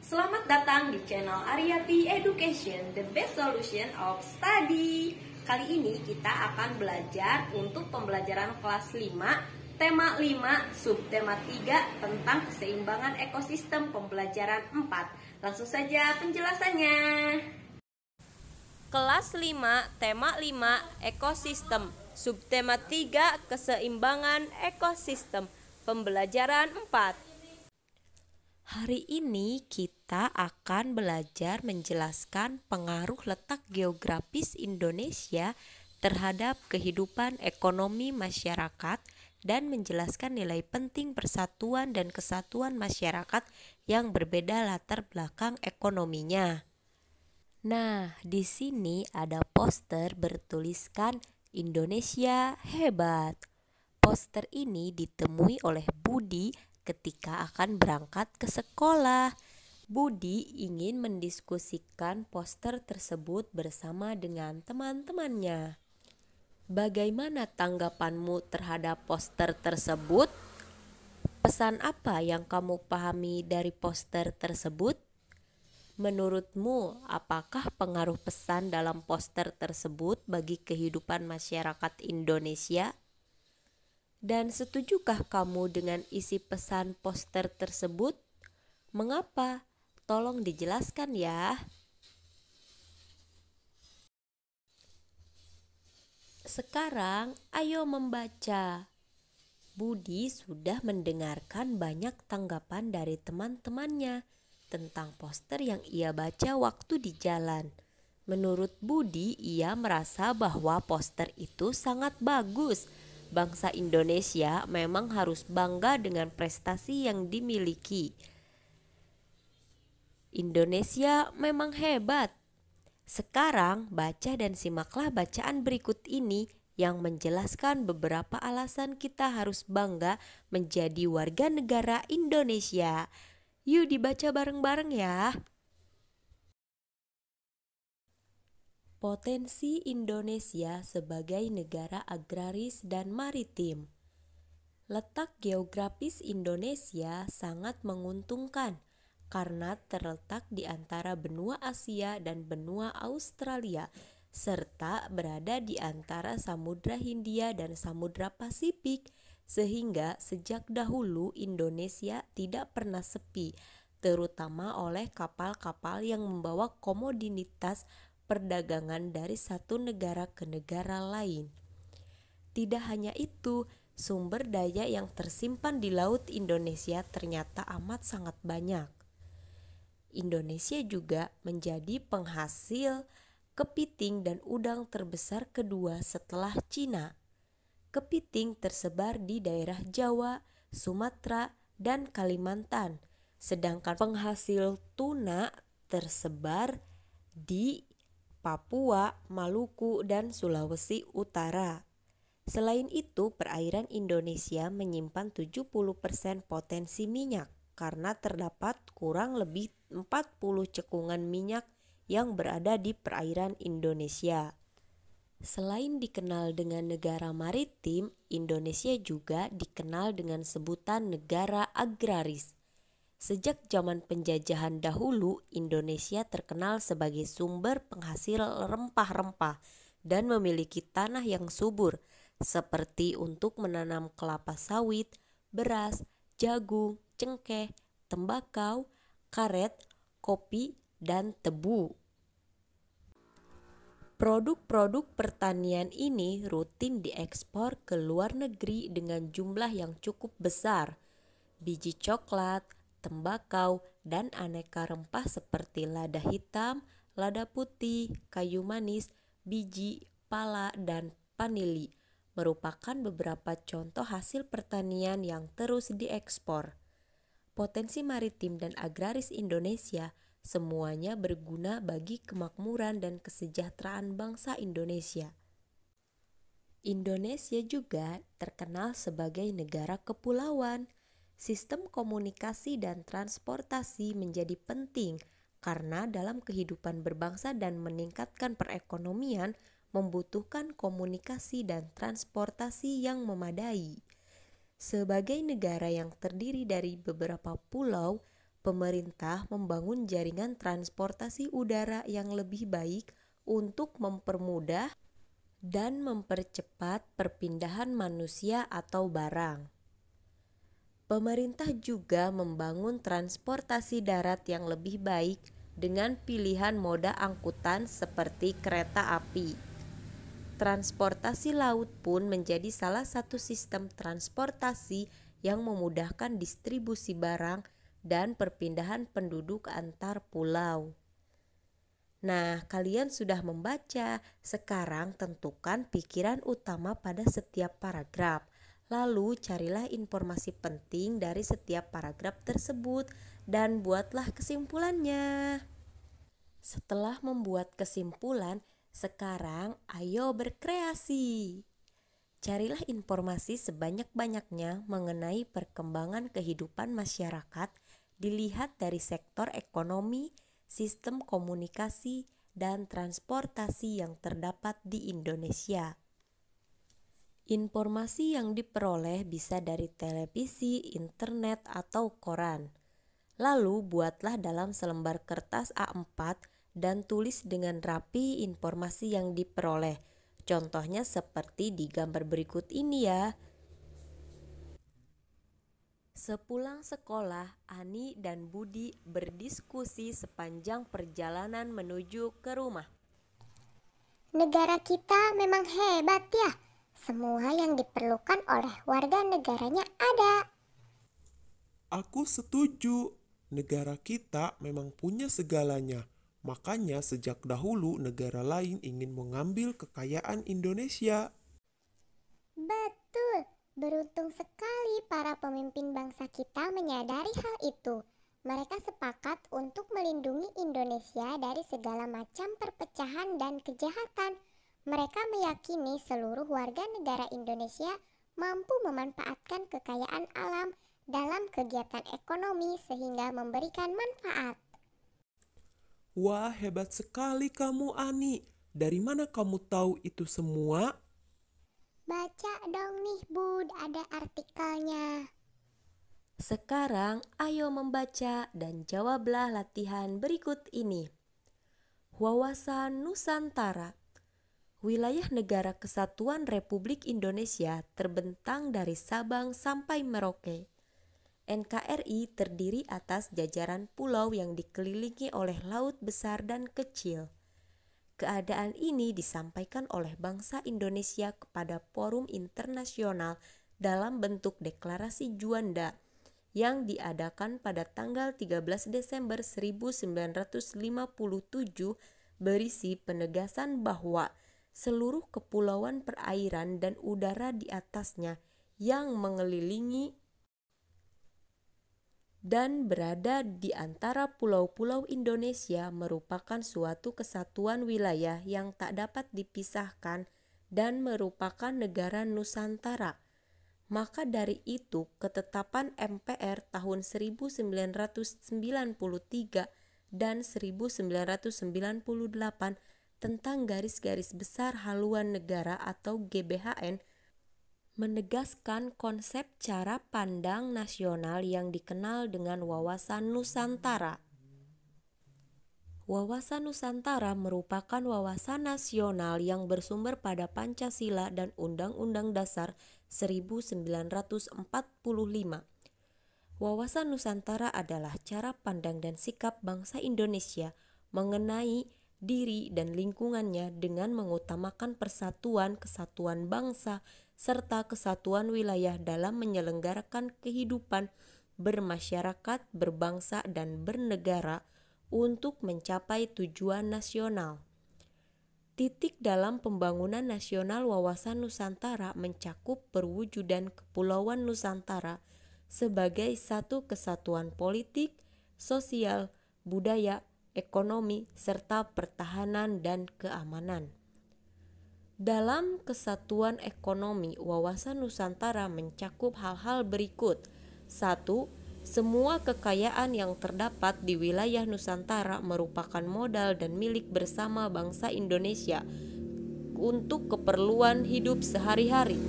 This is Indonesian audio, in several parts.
Selamat datang di channel Aryati Education, the best solution of study. Kali ini kita akan belajar untuk pembelajaran kelas 5, tema 5, subtema 3 tentang keseimbangan ekosistem pembelajaran 4. Langsung saja penjelasannya. Kelas 5, tema 5, ekosistem, subtema 3, keseimbangan ekosistem pembelajaran 4. Hari ini kita akan belajar menjelaskan pengaruh letak geografis Indonesia terhadap kehidupan ekonomi masyarakat dan menjelaskan nilai penting persatuan dan kesatuan masyarakat yang berbeda latar belakang ekonominya. Nah, di sini ada poster bertuliskan Indonesia hebat. Poster ini ditemui oleh Budi ketika akan berangkat ke sekolah. Budi ingin mendiskusikan poster tersebut bersama dengan teman-temannya. Bagaimana tanggapanmu terhadap poster tersebut? Pesan apa yang kamu pahami dari poster tersebut? Menurutmu, apakah pengaruh pesan dalam poster tersebut bagi kehidupan masyarakat Indonesia? Dan setujukah kamu dengan isi pesan poster tersebut? Mengapa? Tolong dijelaskan ya. Sekarang ayo membaca. Budi sudah mendengarkan banyak tanggapan dari teman-temannya tentang poster yang ia baca waktu di jalan. Menurut Budi, ia merasa bahwa poster itu sangat bagus. Bangsa Indonesia memang harus bangga dengan prestasi yang dimiliki. Indonesia memang hebat. Sekarang baca dan simaklah bacaan berikut ini yang menjelaskan beberapa alasan kita harus bangga menjadi warga negara Indonesia. Yuk dibaca bareng-bareng ya. Potensi Indonesia sebagai negara agraris dan maritim. Letak geografis Indonesia sangat menguntungkan karena terletak di antara benua Asia dan benua Australia, serta berada di antara Samudra Hindia dan Samudra Pasifik, sehingga sejak dahulu Indonesia tidak pernah sepi, terutama oleh kapal-kapal yang membawa komoditas perdagangan dari satu negara ke negara lain. Tidak hanya itu, sumber daya yang tersimpan di Laut Indonesia ternyata amat sangat banyak. Indonesia juga menjadi penghasil kepiting dan udang terbesar kedua setelah Cina. Kepiting tersebar di daerah Jawa, Sumatera, dan Kalimantan, sedangkan penghasil tuna tersebar di Papua, Maluku, dan Sulawesi Utara. Selain itu, perairan Indonesia menyimpan 70% potensi minyak karena terdapat kurang lebih 40 cekungan minyak yang berada di perairan Indonesia. Selain dikenal dengan negara maritim, Indonesia juga dikenal dengan sebutan negara agraris. Sejak zaman penjajahan dahulu, Indonesia terkenal sebagai sumber penghasil rempah-rempah dan memiliki tanah yang subur, seperti untuk menanam kelapa sawit, beras, jagung, cengkeh, tembakau, karet, kopi, dan tebu. Produk-produk pertanian ini rutin diekspor ke luar negeri dengan jumlah yang cukup besar. Biji coklat, tembakau, dan aneka rempah seperti lada hitam, lada putih, kayu manis, biji, pala, dan vanili merupakan beberapa contoh hasil pertanian yang terus diekspor. Potensi maritim dan agraris Indonesia semuanya berguna bagi kemakmuran dan kesejahteraan bangsa Indonesia. Indonesia juga terkenal sebagai negara kepulauan. Sistem komunikasi dan transportasi menjadi penting karena dalam kehidupan berbangsa dan meningkatkan perekonomian membutuhkan komunikasi dan transportasi yang memadai. Sebagai negara yang terdiri dari beberapa pulau, pemerintah membangun jaringan transportasi udara yang lebih baik untuk mempermudah dan mempercepat perpindahan manusia atau barang. Pemerintah juga membangun transportasi darat yang lebih baik dengan pilihan moda angkutan seperti kereta api. Transportasi laut pun menjadi salah satu sistem transportasi yang memudahkan distribusi barang dan perpindahan penduduk antar pulau. Nah, kalian sudah membaca. Sekarang tentukan pikiran utama pada setiap paragraf. Lalu carilah informasi penting dari setiap paragraf tersebut dan buatlah kesimpulannya. Setelah membuat kesimpulan, sekarang ayo berkreasi. Carilah informasi sebanyak-banyaknya mengenai perkembangan kehidupan masyarakat dilihat dari sektor ekonomi, sistem komunikasi, dan transportasi yang terdapat di Indonesia. Informasi yang diperoleh bisa dari televisi, internet, atau koran. Lalu buatlah dalam selembar kertas A4 dan tulis dengan rapi informasi yang diperoleh. Contohnya seperti di gambar berikut ini ya. Sepulang sekolah, Ani dan Budi berdiskusi sepanjang perjalanan menuju ke rumah. Negara kita memang hebat ya. Semua yang diperlukan oleh warga negaranya ada. Aku setuju. Negara kita memang punya segalanya. Makanya sejak dahulu negara lain ingin mengambil kekayaan Indonesia. Betul, beruntung sekali para pemimpin bangsa kita menyadari hal itu. Mereka sepakat untuk melindungi Indonesia dari segala macam perpecahan dan kejahatan. Mereka meyakini seluruh warga negara Indonesia mampu memanfaatkan kekayaan alam dalam kegiatan ekonomi sehingga memberikan manfaat. Wah, hebat sekali kamu, Ani. Dari mana kamu tahu itu semua? Baca dong nih Bud, ada artikelnya. Sekarang ayo membaca dan jawablah latihan berikut ini. Wawasan Nusantara. Wilayah Negara Kesatuan Republik Indonesia terbentang dari Sabang sampai Merauke. NKRI terdiri atas jajaran pulau yang dikelilingi oleh laut besar dan kecil. Keadaan ini disampaikan oleh bangsa Indonesia kepada forum internasional dalam bentuk deklarasi Juanda yang diadakan pada tanggal 13 Desember 1957 berisi penegasan bahwa seluruh kepulauan perairan dan udara di atasnya yang mengelilingi dan berada di antara pulau-pulau Indonesia merupakan suatu kesatuan wilayah yang tak dapat dipisahkan dan merupakan negara Nusantara. Maka dari itu, ketetapan MPR tahun 1993 dan 1998 tentang garis-garis besar haluan negara atau GBHN menegaskan konsep cara pandang nasional yang dikenal dengan wawasan Nusantara. Wawasan Nusantara merupakan wawasan nasional yang bersumber pada Pancasila dan Undang-Undang Dasar 1945. Wawasan Nusantara adalah cara pandang dan sikap bangsa Indonesia mengenai diri dan lingkungannya dengan mengutamakan persatuan, kesatuan bangsa, serta kesatuan wilayah dalam menyelenggarakan kehidupan bermasyarakat, berbangsa, dan bernegara untuk mencapai tujuan nasional. Titik dalam pembangunan nasional wawasan Nusantara mencakup perwujudan Kepulauan Nusantara sebagai satu kesatuan politik, sosial, budaya, ekonomi, serta pertahanan dan keamanan. Dalam kesatuan ekonomi, wawasan Nusantara mencakup hal-hal berikut. 1. Semua kekayaan yang terdapat di wilayah Nusantara merupakan modal dan milik bersama bangsa Indonesia untuk keperluan hidup sehari-hari.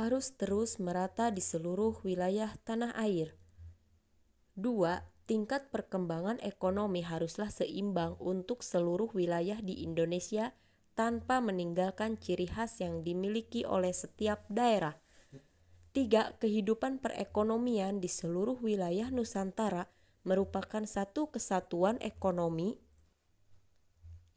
Harus terus merata di seluruh wilayah tanah air. 2. Tingkat perkembangan ekonomi haruslah seimbang untuk seluruh wilayah di Indonesia tanpa meninggalkan ciri khas yang dimiliki oleh setiap daerah. 3. Kehidupan perekonomian di seluruh wilayah Nusantara merupakan satu kesatuan ekonomi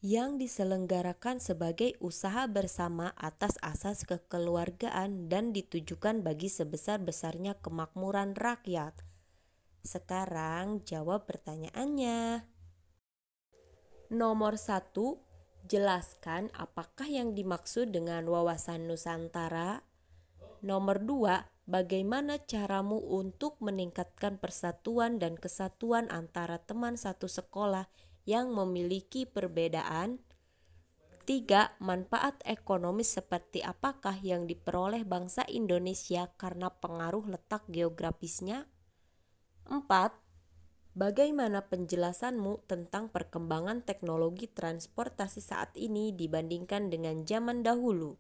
yang diselenggarakan sebagai usaha bersama atas asas kekeluargaan dan ditujukan bagi sebesar-besarnya kemakmuran rakyat. Sekarang jawab pertanyaannya. Nomor 1, jelaskan apakah yang dimaksud dengan wawasan Nusantara. Nomor 2, bagaimana caramu untuk meningkatkan persatuan dan kesatuan antara teman satu sekolah yang memiliki perbedaan. 3. Manfaat ekonomis seperti apakah yang diperoleh bangsa Indonesia karena pengaruh letak geografisnya. 4. Bagaimana penjelasanmu tentang perkembangan teknologi transportasi saat ini dibandingkan dengan zaman dahulu?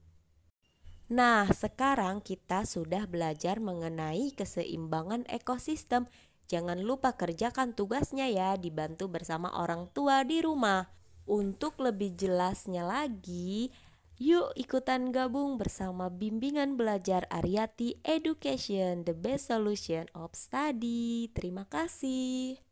Nah, sekarang kita sudah belajar mengenai keseimbangan ekosistem. Jangan lupa kerjakan tugasnya ya, dibantu bersama orang tua di rumah. Untuk lebih jelasnya lagi, yuk ikutan gabung bersama bimbingan belajar Aryati Education, the best solution of study. Terima kasih.